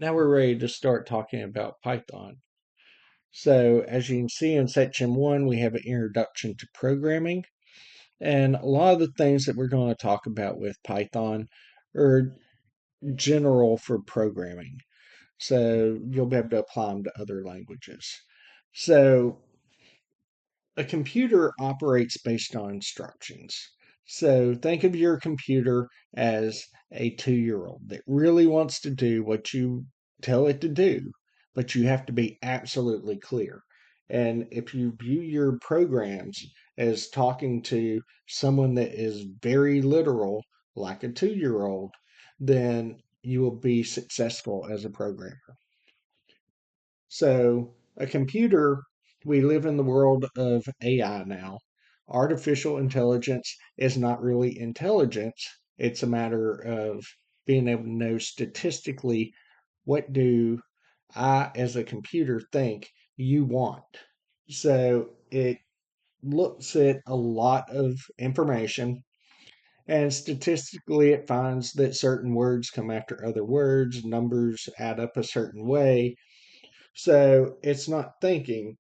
Now we're ready to start talking about Python. So as you can see in section 1, we have an introduction to programming. And a lot of the things that we're going to talk about with Python are general for programming. So you'll be able to apply them to other languages. So a computer operates based on instructions. So think of your computer as a 2-year-old that really wants to do what you tell it to do, but you have to be absolutely clear. And if you view your programs as talking to someone that is very literal, like a 2-year-old, then you will be successful as a programmer. So, a computer, we live in the world of AI now. Artificial intelligence is not really intelligence, it's a matter of being able to know statistically what do I, as a computer, think you want. So, it looks at a lot of information and statistically it finds that certain words come after other words, numbers add up a certain way, so it's not thinking,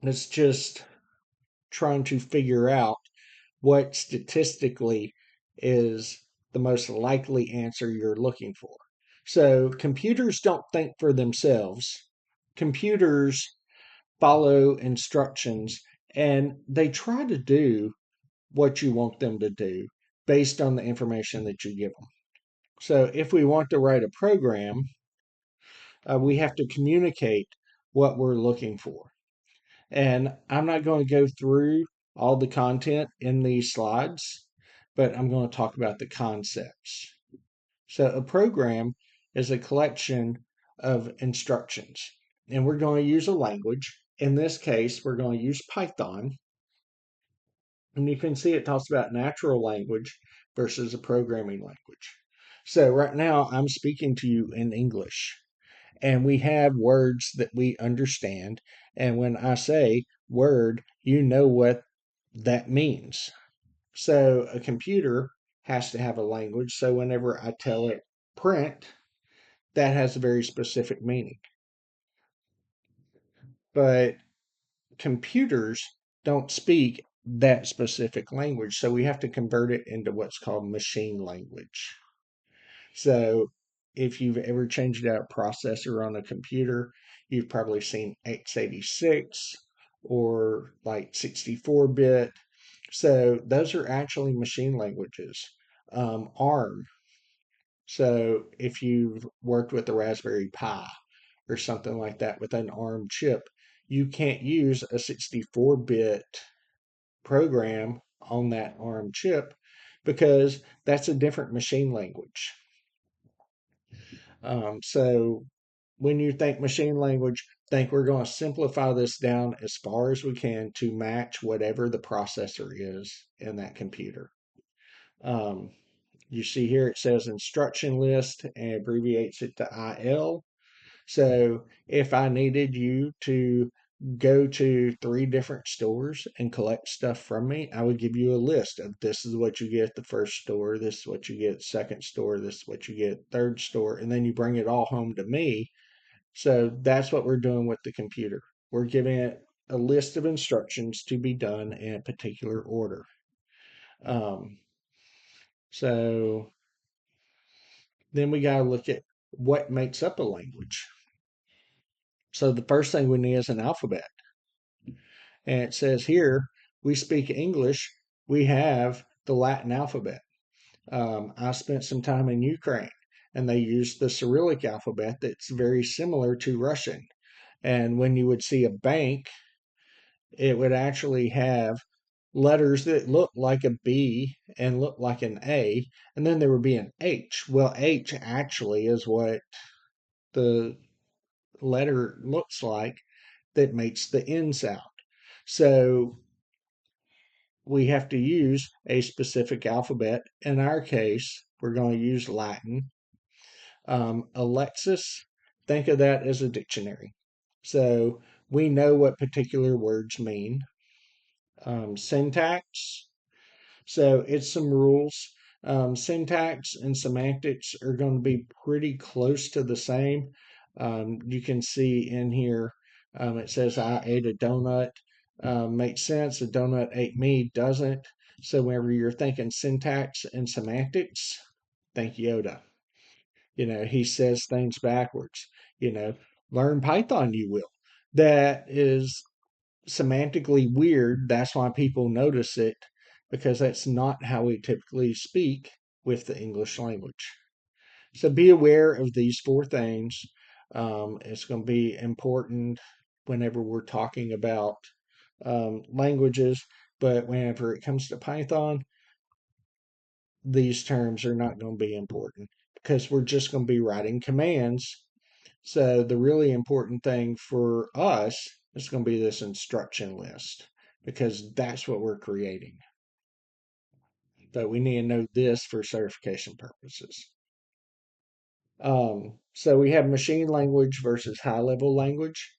it's just trying to figure out what statistically is the most likely answer you're looking for. So computers don't think for themselves. Computers follow instructions and they try to do what you want them to do based on the information that you give them. So if we want to write a program, we have to communicate what we're looking for. And I'm not going to go through all the content in these slides, but I'm going to talk about the concepts. So a program is a collection of instructions, and we're going to use a language. In this case, we're going to use Python. And you can see it talks about natural language versus a programming language. So right now I'm speaking to you in English and we have words that we understand. And when I say word, you know what that means. So a computer has to have a language. So whenever I tell it print, that has a very specific meaning. But computers don't speak that specific language. So we have to convert it into what's called machine language. So if you've ever changed out a processor on a computer, you've probably seen x86 or like 64-bit. So those are actually machine languages. ARM. So if you've worked with a Raspberry Pi or something like that with an ARM chip, you can't use a 64-bit program on that ARM chip because that's a different machine language. So when you think machine language, think we're going to simplify this down as far as we can to match whatever the processor is in that computer. Um, you see here it says instruction list and abbreviates it to IL. So if I needed you to go to 3 different stores and collect stuff from me, I would give you a list of this is what you get at the first store, this is what you get at second store, this is what you get at third store, and then you bring it all home to me. So that's what we're doing with the computer. We're giving it a list of instructions to be done in a particular order. Um, so then we got to look at what makes up a language. So the first thing we need is an alphabet. And it says here, we speak English, we have the Latin alphabet. I spent some time in Ukraine and they use the Cyrillic alphabet that's very similar to Russian. And when you would see a bank, it would actually have letters that look like a B and look like an A, and then there would be an H. Well, H actually is what the letter looks like that makes the N sound. So we have to use a specific alphabet. In our case, we're going to use Latin. Alexis, think of that as a dictionary. So we know what particular words mean. Syntax, so it's some rules Syntax and semantics are going to be pretty close to the same. You can see in here it says I ate a donut. Makes sense. A donut ate me doesn't. So whenever you're thinking syntax and semantics, think Yoda. He says things backwards. Learn Python, you will. That is semantically weird. That's why people notice it, because that's not how we typically speak with the English language. So be aware of these four things. It's going to be important whenever we're talking about languages, but whenever it comes to Python, these terms are not going to be important because we're just going to be writing commands. So the really important thing for us is going to be this instruction list because that's what we're creating. But we need to know this for certification purposes. So we have machine language versus high level language.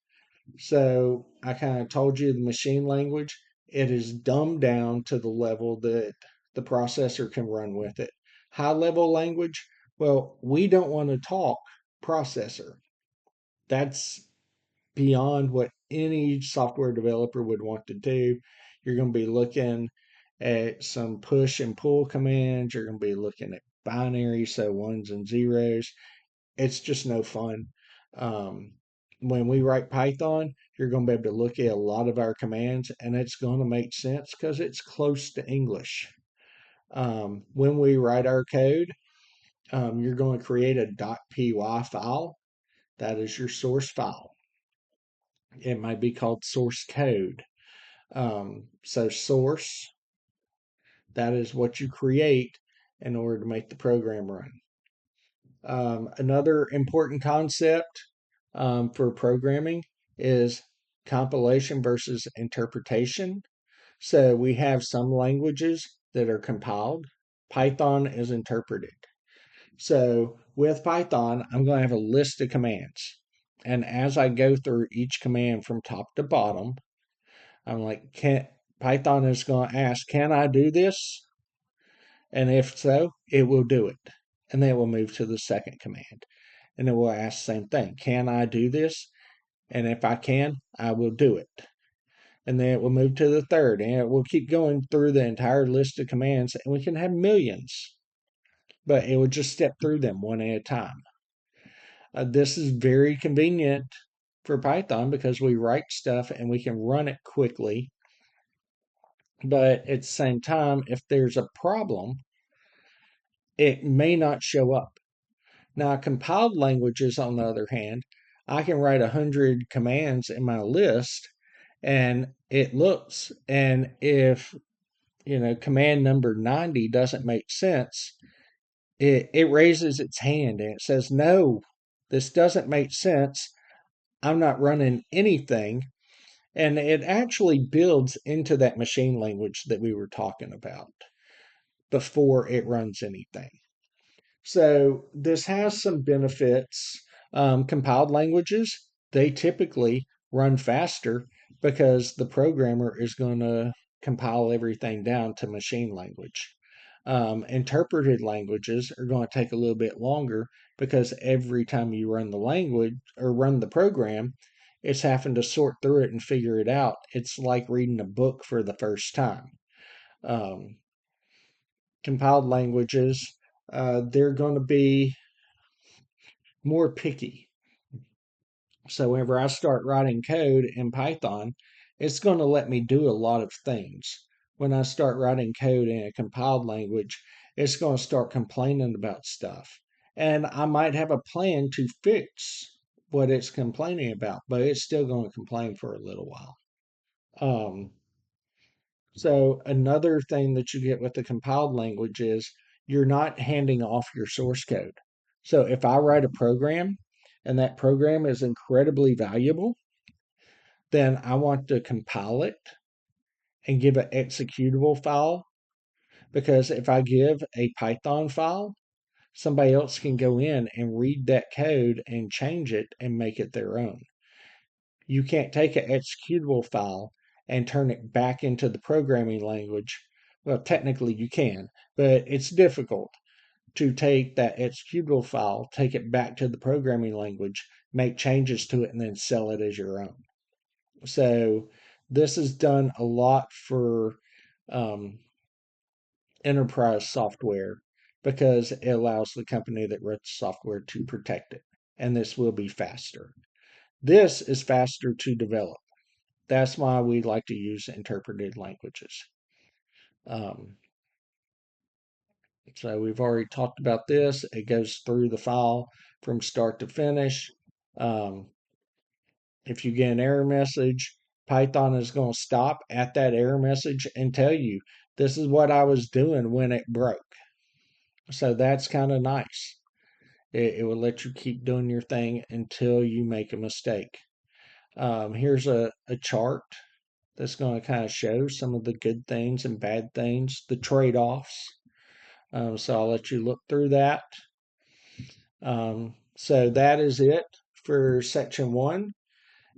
So I kind of told you the machine language, it is dumbed down to the level that the processor can run with it. High level language, well, we don't want to talk processor. That's beyond what any software developer would want to do. You're going to be looking at some push and pull commands. You're going to be looking at binary, so ones and zeros. It's just no fun. Um, when we write Python, you're going to be able to look at a lot of our commands and it's going to make sense because it's close to English. When we write our code, you're going to create a .py file. That is your source file. It might be called source code. So source, that is what you create in order to make the program run. Another important concept for programming is compilation versus interpretation. So we have some languages that are compiled. Python is interpreted. So with Python, I'm going to have a list of commands. And as I go through each command from top to bottom, I'm like, Python is going to ask, can I do this? And if so, it will do it. And then it will move to the second command. And it will ask the same thing. Can I do this? And if I can, I will do it. And then it will move to the third. And it will keep going through the entire list of commands. And we can have millions. But it will just step through them one at a time. This is very convenient for Python because we write stuff and we can run it quickly. But at the same time, if there's a problem, it may not show up. Now, compiled languages, on the other hand, I can write 100 commands in my list and it looks, and if, command number 90 doesn't make sense, it raises its hand and it says, no, this doesn't make sense. I'm not running anything. And it actually builds into that machine language that we were talking about before it runs anything. So this has some benefits. Compiled languages, they typically run faster because the programmer is going to compile everything down to machine language. Interpreted languages are going to take a little bit longer because every time you run the language or run the program, it's having to sort through it and figure it out. It's like reading a book for the first time. Um, Compiled languages, they're going to be more picky. So whenever I start writing code in Python, it's going to let me do a lot of things. When I start writing code in a compiled language, it's going to start complaining about stuff. And I might have a plan to fix what it's complaining about, but it's still going to complain for a little while. So another thing that you get with the compiled language is you're not handing off your source code. So if I write a program and that program is incredibly valuable, then I want to compile it and give an executable file, because if I give a Python file, somebody else can go in and read that code and change it and make it their own. You can't take an executable file and turn it back into the programming language Well, technically you can, but it's difficult to take that executable file, take it back to the programming language, make changes to it, and then sell it as your own. So this is done a lot for um, enterprise software because it allows the company that wrote the software to protect it. And this will be faster. This is faster to develop. That's why we like to use interpreted languages. Um, so we've already talked about this. It goes through the file from start to finish. Um, if you get an error message, Python is going to stop at that error message and tell you, this is what I was doing when it broke. So that's kind of nice. It will let you keep doing your thing until you make a mistake. Here's a chart that's going to kind of show some of the good things and bad things, the trade offs. So I'll let you look through that. So that is it for section 1.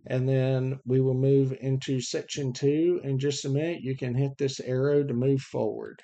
And then we will move into section 2 in just a minute. You can hit this arrow to move forward.